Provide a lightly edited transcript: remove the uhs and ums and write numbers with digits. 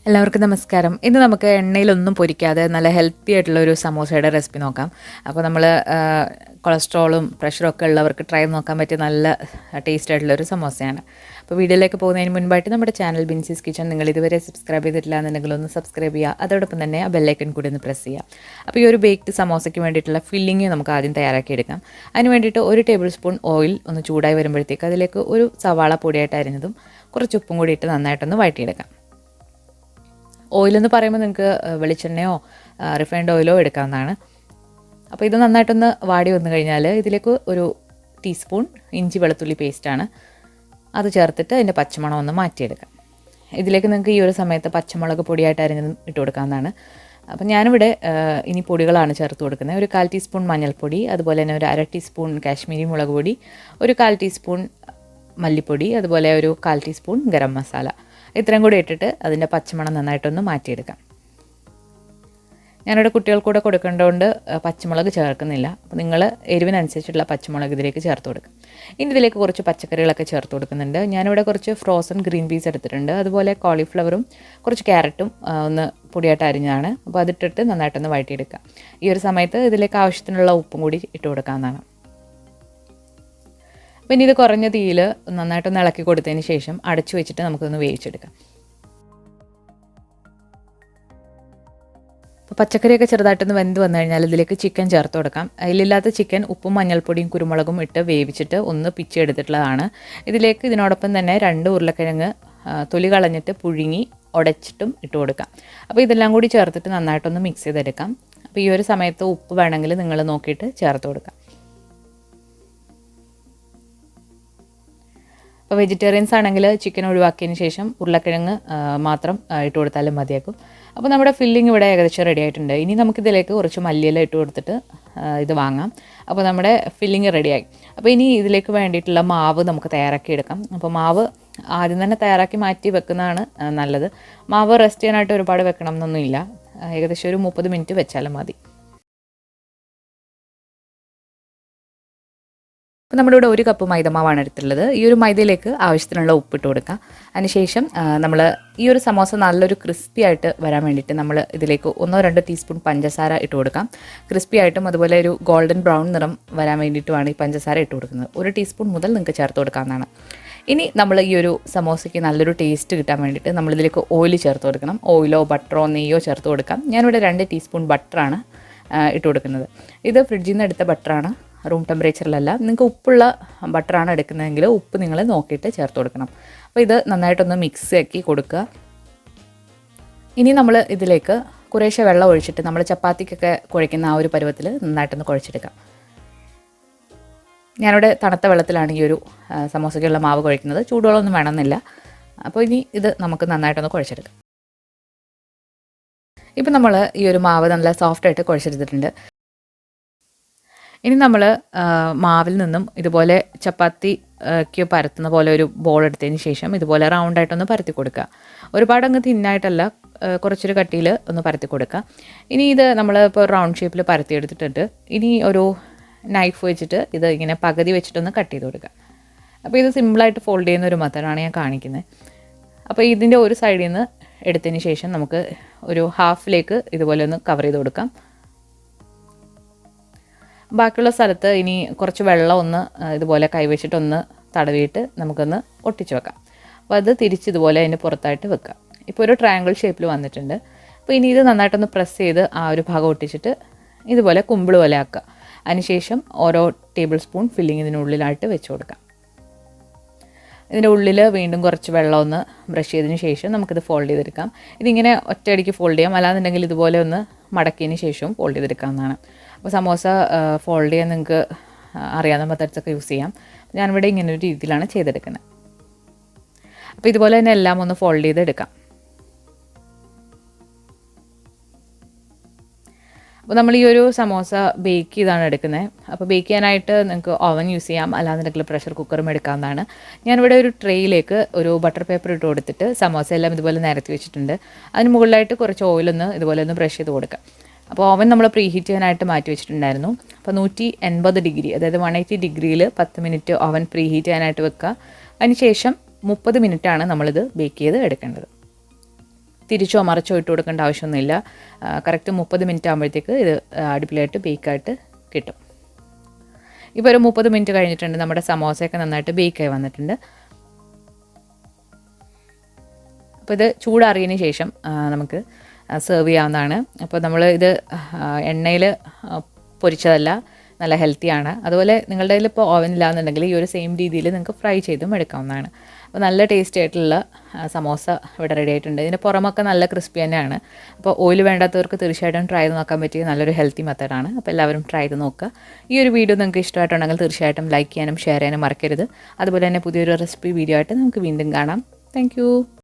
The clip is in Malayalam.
എല്ലാവർക്കും നമസ്കാരം. ഇന്ന് നമുക്ക് എണ്ണയിലൊന്നും പൊരിക്കാതെ നല്ല ഹെൽത്തി ആയിട്ടുള്ള ഒരു സമോസയുടെ റെസിപ്പി നോക്കാം. അപ്പോൾ നമ്മൾ കൊളസ്ട്രോളും പ്രഷറും ഒക്കെ ഉള്ളവർക്ക് ട്രൈ നോക്കാൻ പറ്റിയ നല്ല ടേസ്റ്റ് ആയിട്ടുള്ള ഒരു സമോസയാണ്. അപ്പോൾ വീഡിയോയിലേക്ക് പോകുന്നതിന് മുൻപായിട്ട് നമ്മുടെ ചാനൽ ബിൻസീസ് കിച്ചൺ നിങ്ങൾ ഇതുവരെ സബ്സ്ക്രൈബ് ചെയ്തിട്ടില്ല എന്നുണ്ടെങ്കിൽ ഒന്ന് സബ്സ്ക്രൈബ് ചെയ്യുക. അതോടൊപ്പം തന്നെ ആ ബെല്ലൈക്കൺ കൂടി ഒന്ന് പ്രസ് ചെയ്യുക. അപ്പോൾ ഈ ഒരു ബേക്ക്ഡ് സമോസയ്ക്ക് വേണ്ടിയിട്ടുള്ള ഫില്ലിങ് നമുക്ക് ആദ്യം തയ്യാറാക്കിയെടുക്കാം. അതിന് വേണ്ടിയിട്ട് 1 ടേബിൾ സ്പൂൺ ഓയിൽ ഒന്ന് ചൂടായി വരുമ്പോഴത്തേക്ക് അതിലേക്ക് ഒരു സവാള പൊടിയായിട്ട് അരിഞ്ഞതും കുറച്ച് ഉപ്പും കൂടി ഇട്ട് നന്നായിട്ടൊന്ന് വഴറ്റിയെടുക്കാം. ഓയിലെന്ന് പറയുമ്പോൾ നിങ്ങൾക്ക് വെളിച്ചെണ്ണയോ റിഫൈൻഡ് ഓയിലോ എടുക്കാവുന്നതാണ്. അപ്പോൾ ഇത് നന്നായിട്ടൊന്ന് വാടി വന്നു കഴിഞ്ഞാൽ ഇതിലേക്ക് ഒരു ടീസ്പൂൺ ഇഞ്ചി വെളുത്തുള്ളി പേസ്റ്റാണ് അത് ചേർത്തിട്ട് അതിൻ്റെ പച്ചമണം ഒന്ന് മാറ്റിയെടുക്കാം. ഇതിലേക്ക് നിങ്ങൾക്ക് ഈ ഒരു സമയത്ത് പച്ചമുളക് പൊടിയായിട്ട് അരിഞ്ഞതും ഇട്ട് കൊടുക്കാവുന്നതാണ്. അപ്പം ഞാനിവിടെ ഇനി പൊടികളാണ് ചേർത്ത് കൊടുക്കുന്നത്. ഒരു 1/4 ടീസ്പൂൺ മഞ്ഞൾപ്പൊടി, അതുപോലെ തന്നെ ഒരു 1/2 ടീസ്പൂൺ കാശ്മീരി മുളക് പൊടി, ഒരു 1/4 ടീസ്പൂൺ മല്ലിപ്പൊടി, അതുപോലെ ഒരു 1/4 ടീസ്പൂൺ ഗരം മസാല. ഇത്രയും കൂടി ഇട്ടിട്ട് അതിൻ്റെ പച്ചമണം നന്നായിട്ടൊന്ന് മാറ്റിയെടുക്കാം. ഞാനിവിടെ കുട്ടികൾക്കൂടെ കൊടുക്കേണ്ടതുകൊണ്ട് പച്ചമുളക് ചേർക്കുന്നില്ല. അപ്പോൾ നിങ്ങൾ എരിവിനനുസരിച്ചുള്ള പച്ചമുളക് ഇതിലേക്ക് ചേർത്ത് കൊടുക്കുക. ഇനി ഇതിലേക്ക് കുറച്ച് പച്ചക്കറികളൊക്കെ ചേർത്ത് കൊടുക്കുന്നുണ്ട്. ഞാനിവിടെ കുറച്ച് ഫ്രോസൺ ഗ്രീൻ പീസ് എടുത്തിട്ടുണ്ട്, അതുപോലെ കോളിഫ്ലവറും കുറച്ച് ക്യാരറ്റും ഒന്ന് പൊടിയായിട്ട് അരിഞ്ഞതാണ്. അപ്പോൾ അതിട്ടിട്ട് നന്നായിട്ടൊന്ന് വഴറ്റിയെടുക്കുക. ഈ ഒരു സമയത്ത് ഇതിലേക്ക് ആവശ്യത്തിനുള്ള ഉപ്പും കൂടി ഇട്ട് കൊടുക്കാവുന്നതാണ്. പിന്നെ ഇത് കുറഞ്ഞ തീയിൽ നന്നായിട്ടൊന്ന് ഇളക്കി കൊടുത്തതിന് ശേഷം അടച്ചു വെച്ചിട്ട് നമുക്കൊന്ന് വേവിച്ചെടുക്കാം. അപ്പോൾ പച്ചക്കറിയൊക്കെ ചെറുതായിട്ടൊന്ന് വെന്ത് വന്നു കഴിഞ്ഞാൽ ഇതിലേക്ക് ചിക്കൻ ചേർത്ത് കൊടുക്കാം. അതിലില്ലാത്ത ചിക്കൻ ഉപ്പും മഞ്ഞൾപ്പൊടിയും കുരുമുളകും ഇട്ട് വേവിച്ചിട്ട് ഒന്ന് പിച്ചെടുത്തിട്ടുള്ളതാണ്. ഇതിലേക്ക് ഇതിനോടൊപ്പം തന്നെ 2 ഉരുളക്കിഴങ്ങ് തൊലി കളഞ്ഞിട്ട് പുഴുങ്ങി ഉടച്ചിട്ടും ഇട്ട് കൊടുക്കാം. അപ്പോൾ ഇതെല്ലാം കൂടി ചേർത്തിട്ട് നന്നായിട്ടൊന്ന് മിക്സ് ചെയ്തെടുക്കാം. അപ്പോൾ ഈ ഒരു സമയത്ത് ഉപ്പ് വേണമെങ്കിൽ നിങ്ങൾ നോക്കിയിട്ട് ചേർത്ത് കൊടുക്കാം. അപ്പോൾ വെജിറ്റേറിയൻസ് ആണെങ്കിൽ ചിക്കൻ ഒഴിവാക്കിയതിന് ശേഷം ഉരുളക്കിഴങ്ങ് മാത്രം ഇട്ട് കൊടുത്താലും മതിയാക്കും. അപ്പോൾ നമ്മുടെ ഫില്ലിംഗ് ഇവിടെ ഏകദേശം റെഡി ആയിട്ടുണ്ട്. ഇനി നമുക്കിതിലേക്ക് കുറച്ച് മല്ലിയില ഇട്ട് കൊടുത്തിട്ട് ഇത് വാങ്ങാം. അപ്പോൾ നമ്മുടെ ഫില്ലിംഗ് റെഡിയായി. അപ്പോൾ ഇനി ഇതിലേക്ക് വേണ്ടിയിട്ടുള്ള മാവ് നമുക്ക് തയ്യാറാക്കി എടുക്കാം. അപ്പോൾ മാവ് ആദ്യം തന്നെ തയ്യാറാക്കി മാറ്റി വെക്കുന്നതാണ് നല്ലത്. മാവ് റെസ്റ്റ് ചെയ്യാനായിട്ട് ഒരുപാട് വെക്കണം എന്നൊന്നുമില്ല. ഏകദേശം ഒരു 30 മിനിറ്റ് വെച്ചാലും മതി. അപ്പോൾ നമ്മുടെ ഇവിടെ 1 കപ്പ് മൈദമാവാണ് എടുത്തുള്ളത്. ഈ ഒരു മൈദയിലേക്ക് ആവശ്യത്തിനുള്ള ഉപ്പിട്ട് കൊടുക്കുക. അതിനുശേഷം നമ്മൾ ഈ ഒരു സമോസ നല്ലൊരു ക്രിസ്പി ആയിട്ട് വരാൻ വേണ്ടിയിട്ട് നമ്മൾ ഇതിലേക്ക് 1-2 ടീസ്പൂൺ പഞ്ചസാര ഇട്ട് കൊടുക്കാം. ക്രിസ്പി ആയിട്ടും അതുപോലെ ഒരു ഗോൾഡൻ ബ്രൗൺ നിറം വരാൻ വേണ്ടിയിട്ടുമാണ് ഈ പഞ്ചസാര ഇട്ട് കൊടുക്കുന്നത്. 1 ടീസ്പൂൺ മുതൽ നിങ്ങൾക്ക് ചേർത്ത് കൊടുക്കാവുന്നതാണ്. ഇനി നമ്മൾ ഈ ഒരു സമോസയ്ക്ക് നല്ലൊരു ടേസ്റ്റ് കിട്ടാൻ വേണ്ടിയിട്ട് നമ്മളിതിലേക്ക് ഓയിൽ ചേർത്ത് കൊടുക്കണം. ഓയിലോ ബട്ടറോ നെയ്യോ ചേർത്ത് കൊടുക്കാം. ഞാനിവിടെ 2 ടീസ്പൂൺ ബട്ടറാണ് ഇട്ട് കൊടുക്കുന്നത്. ഇത് ഫ്രിഡ്ജിൽ നിന്ന് എടുത്ത ബട്ടറാണ്, റൂം ടെമ്പറേച്ചറിലല്ല. നിങ്ങൾക്ക് ഉപ്പുള്ള ബട്ടറാണ് എടുക്കുന്നതെങ്കിൽ ഉപ്പ് നിങ്ങൾ നോക്കിയിട്ട് ചേർത്ത് കൊടുക്കണം. അപ്പോൾ ഇത് നന്നായിട്ടൊന്ന് മിക്സ് ആക്കി കൊടുക്കുക. ഇനി നമ്മൾ ഇതിലേക്ക് കുറേശ്ശെ വെള്ളം ഒഴിച്ചിട്ട് നമ്മൾ ചപ്പാത്തിക്കൊക്കെ കുഴയ്ക്കുന്ന ആ ഒരു പരുവത്തിൽ നന്നായിട്ടൊന്ന് കുഴച്ചെടുക്കാം. ഞാനിവിടെ തണുത്ത വെള്ളത്തിലാണ് ഈ ഒരു സമോസയ്ക്കുള്ള മാവ് കുഴയ്ക്കുന്നത്. ചൂടുവെള്ളമൊന്നും വേണമെന്നില്ല. അപ്പോൾ ഇനി ഇത് നമുക്ക് നന്നായിട്ടൊന്ന് കുഴച്ചെടുക്കാം. ഇപ്പം നമ്മൾ ഈ ഒരു മാവ് നല്ല സോഫ്റ്റായിട്ട് കുഴച്ചെടുത്തിട്ടുണ്ട്. ഇനി നമ്മൾ മാവിൽ നിന്നും ഇതുപോലെ ചപ്പാത്തിക്ക് പരത്തുന്ന പോലെ ഒരു ബോൾ എടുത്തതിന് ശേഷം ഇതുപോലെ റൗണ്ടായിട്ടൊന്ന് പരത്തി കൊടുക്കുക. ഒരുപാടങ്ങ് തിന്നായിട്ടല്ല, കുറച്ചൊരു കട്ടിയിൽ ഒന്ന് പരത്തി കൊടുക്കുക. ഇനി ഇത് നമ്മൾ ഇപ്പോൾ റൗണ്ട് ഷേപ്പിൽ പരത്തിയെടുത്തിട്ടുണ്ട്. ഇനി ഒരു നൈഫ് വെച്ചിട്ട് ഇത് ഇങ്ങനെ പകുതി വെച്ചിട്ടൊന്ന് കട്ട് ചെയ്ത് കൊടുക്കുക. അപ്പോൾ ഇത് സിമ്പിളായിട്ട് ഫോൾഡ് ചെയ്യുന്ന ഒരു മെത്തേഡാണ് ഞാൻ കാണിക്കുന്നത്. അപ്പോൾ ഇതിൻ്റെ ഒരു സൈഡിൽ നിന്ന് എടുത്തതിന് ശേഷം നമുക്ക് ഒരു ഹാഫിലേക്ക് ഇതുപോലെ ഒന്ന് കവർ ചെയ്ത് കൊടുക്കാം. ബാക്കിയുള്ള സ്ഥലത്ത് ഇനി കുറച്ച് വെള്ളം ഒന്ന് ഇതുപോലെ കൈവച്ചിട്ടൊന്ന് തടവിയിട്ട് നമുക്കൊന്ന് ഒട്ടിച്ച് വെക്കാം. അപ്പോൾ അത് തിരിച്ചിതുപോലെ അതിൻ്റെ പുറത്തായിട്ട് വെക്കാം. ഇപ്പോൾ ഒരു ട്രയാങ്കിൾ ഷേപ്പിൽ വന്നിട്ടുണ്ട്. അപ്പോൾ ഇനി ഇത് നന്നായിട്ടൊന്ന് പ്രസ് ചെയ്ത് ആ ഒരു ഭാഗം ഒട്ടിച്ചിട്ട് ഇതുപോലെ കുമ്പിൾ പോലെ ആക്കുക. അതിനുശേഷം ഓരോ ടേബിൾ സ്പൂൺ ഫില്ലിങ് ഇതിനുള്ളിലായിട്ട് വെച്ച് കൊടുക്കാം. ഇതിൻ്റെ ഉള്ളിൽ വീണ്ടും കുറച്ച് വെള്ളം ഒന്ന് ബ്രഷ് ചെയ്തതിന് ശേഷം നമുക്കിത് ഫോൾഡ് ചെയ്തെടുക്കാം. ഇതിങ്ങനെ ഒറ്റയടിക്ക് ഫോൾഡ് ചെയ്യാം, അല്ലാന്നുണ്ടെങ്കിൽ ഇതുപോലെ ഒന്ന് മടക്കിയതിന് ശേഷവും ഫോൾഡ് ചെയ്തെടുക്കാവുന്നതാണ്. അപ്പോൾ സമോസ ഫോൾഡ് ചെയ്യാൻ നിങ്ങൾക്ക് അറിയാവുന്ന മെത്തേഡ്സൊക്കെ യൂസ് ചെയ്യാം. ഞാനിവിടെ ഇങ്ങനെ ഒരു രീതിയിലാണ് ചെയ്തെടുക്കുന്നത്. അപ്പോൾ ഇതുപോലെ തന്നെ എല്ലാം ഒന്ന് ഫോൾഡ് ചെയ്തെടുക്കാം. അപ്പോൾ നമ്മൾ ഈ ഒരു സമോസ ബേക്ക് ചെയ്താണ് എടുക്കുന്നത്. അപ്പോൾ ബേക്ക് ചെയ്യാനായിട്ട് നിങ്ങൾക്ക് ഓവൻ യൂസ് ചെയ്യാം, അല്ലാന്നുണ്ടെങ്കിൽ പ്രഷർ കുക്കറും എടുക്കാവുന്നതാണ്. ഞാനിവിടെ ഒരു ട്രേയിലേക്ക് ഒരു ബട്ടർ പേപ്പർ ഇട്ട് കൊടുത്തിട്ട് സമോസ എല്ലാം ഇതുപോലെ നിരത്തി വെച്ചിട്ടുണ്ട്. അതിന് മുകളിലായിട്ട് കുറച്ച് ഓയിലൊന്ന് ഇതുപോലെ ഒന്ന് ബ്രഷ് ചെയ്ത് കൊടുക്കാം. അപ്പോൾ ഓവൻ നമ്മൾ പ്രീ ഹീറ്റ് ചെയ്യാനായിട്ട് മാറ്റി വെച്ചിട്ടുണ്ടായിരുന്നു. അപ്പോൾ 180 ഡിഗ്രി, അതായത് 180 ഡിഗ്രിയിൽ 10 മിനിറ്റ് ഓവൻ പ്രീ ഹീറ്റ് ചെയ്യാനായിട്ട് വെക്കുക. അതിനുശേഷം 30 മിനിറ്റാണ് നമ്മളിത് ബേക്ക് ചെയ്ത് എടുക്കേണ്ടത്. തിരിച്ചോ മറിച്ചോ ഇട്ട് കൊടുക്കേണ്ട ആവശ്യമൊന്നുമില്ല. കറക്റ്റ് 30 മിനിറ്റ് ആകുമ്പോഴത്തേക്ക് ഇത് അടിപൊളിയായിട്ട് ബേക്കായിട്ട് കിട്ടും. ഇപ്പോൾ ഒരു 30 മിനിറ്റ് കഴിഞ്ഞിട്ടുണ്ട്. നമ്മുടെ സമോസയൊക്കെ നന്നായിട്ട് ബേക്കായി വന്നിട്ടുണ്ട്. അപ്പോൾ ഇത് ചൂടാറിയതിന് ശേഷം നമുക്ക് സെർവ് ചെയ്യാവുന്നതാണ്. അപ്പോൾ നമ്മൾ ഇത് എണ്ണയിൽ പൊരിച്ചതല്ല, നല്ല ഹെൽത്തിയാണ്. അതുപോലെ നിങ്ങളുടെ കയ്യിൽ ഇപ്പോൾ ഓവൻ ഇല്ലാന്നുണ്ടെങ്കിൽ ഈ ഒരു സെയിം രീതിയിൽ നിങ്ങൾക്ക് ഫ്രൈ ചെയ്തും എടുക്കാവുന്നതാണ്. അപ്പോൾ നല്ല ടേസ്റ്റി ആയിട്ടുള്ള സമോസ ഇവിടെ റെഡി ആയിട്ടുണ്ട്. ഇതിൻ്റെ പുറമൊക്കെ നല്ല ക്രിസ്പി തന്നെയാണ്. അപ്പോൾ ഓയിൽ വേണ്ടാത്തവർക്ക് തീർച്ചയായിട്ടും ട്രൈ ചെയ്ത് നോക്കാൻ പറ്റിയ നല്ലൊരു ഹെൽത്തി മെത്തേഡാണ്. അപ്പോൾ എല്ലാവരും ട്രൈ ചെയ്ത് നോക്കുക. ഈ ഒരു വീഡിയോ നിങ്ങൾക്ക് ഇഷ്ടമായിട്ടുണ്ടെങ്കിൽ തീർച്ചയായിട്ടും ലൈക്ക് ചെയ്യാനും ഷെയർ ചെയ്യാനും മറക്കരുത്. അതുപോലെ തന്നെ പുതിയൊരു റെസിപ്പി വീഡിയോ ആയിട്ട് നമുക്ക് വീണ്ടും കാണാം. താങ്ക്